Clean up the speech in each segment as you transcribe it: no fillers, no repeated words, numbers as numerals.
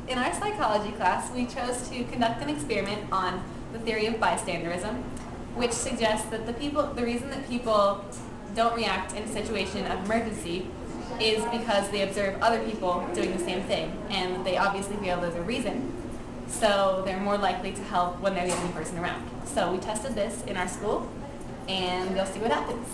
In our psychology class, we chose to conduct an experiment on the theory of bystanderism, which suggests that the reason that people don't react in a situation of emergency is because they observe other people doing the same thing, and they obviously feel there's a reason, so they're more likely to help when they're the only person around. So we tested this in our school, and you'll see what happens.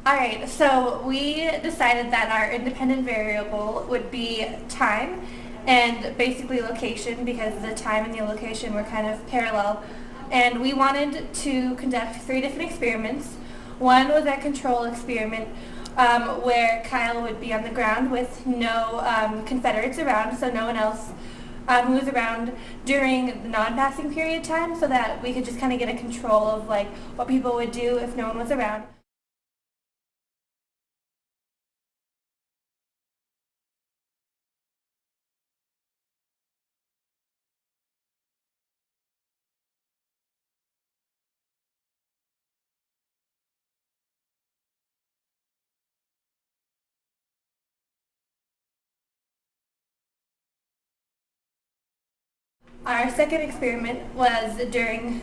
Alright, so we decided that our independent variable would be time and basically location, because the time and the location were kind of parallel. And we wanted to conduct 3 different experiments. One was a control experiment where Kyle would be on the ground with no Confederates around, so no one else who was around during the non-passing period time, so that we could just kind of get a control of like what people would do if no one was around. Our second experiment was during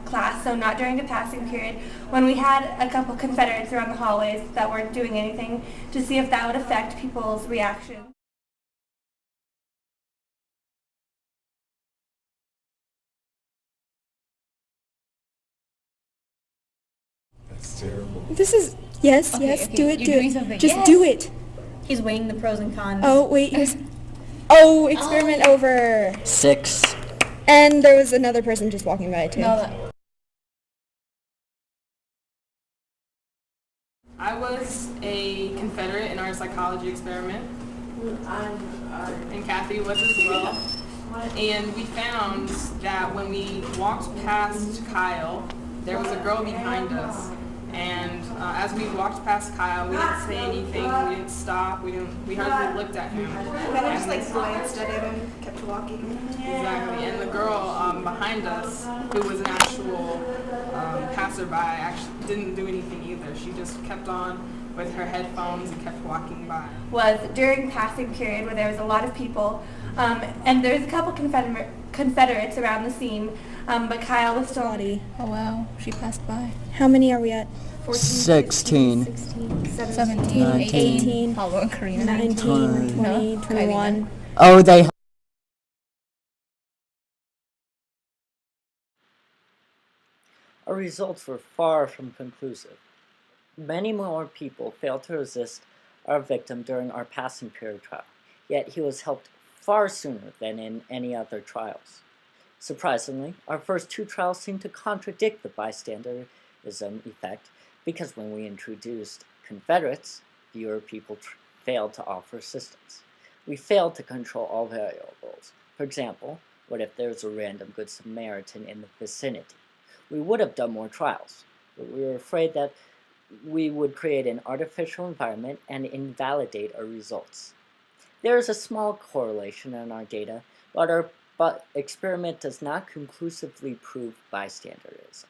class, so not during the passing period, when we had a couple Confederates around the hallways that weren't doing anything, to see if that would affect people's reaction. That's terrible. Yes, Okay, yes, okay, do it, you're do doing it. something. Just Yes. do it. He's weighing the pros and cons. Oh, wait. Oh, experiment over. 6. And there was another person just walking by, too. No, I was a Confederate in our psychology experiment, and Kathy was as well. And we found that when we walked past Kyle, there was a girl behind us. And as we walked past Kyle, we didn't say anything, we didn't stop, we hardly looked at him. Kind of just like glanced at him and kept walking. Exactly, and the girl behind us, who was an actual passerby, actually didn't do anything either. She just kept on with her headphones and kept walking by. Was during passing period where there was a lot of people, and there was a couple Confederates around the scene, but Kyle was still Body. Oh wow, she passed by. How many are we at? 14, 16, 16, 17, 19, 18. Paulo and Karina. 19, 20, No, 21. Oh, they. Our results were far from conclusive. Many more people failed to resist our victim during our passing period trial, yet he was helped far sooner than in any other trials. Surprisingly, our first 2 trials seemed to contradict the bystanderism effect, because when we introduced Confederates, fewer people failed to offer assistance. We failed to control all variables. For example, what if there was a random Good Samaritan in the vicinity? We would have done more trials, but we were afraid that we would create an artificial environment and invalidate our results. There is a small correlation in our data, but our experiment does not conclusively prove bystanderism.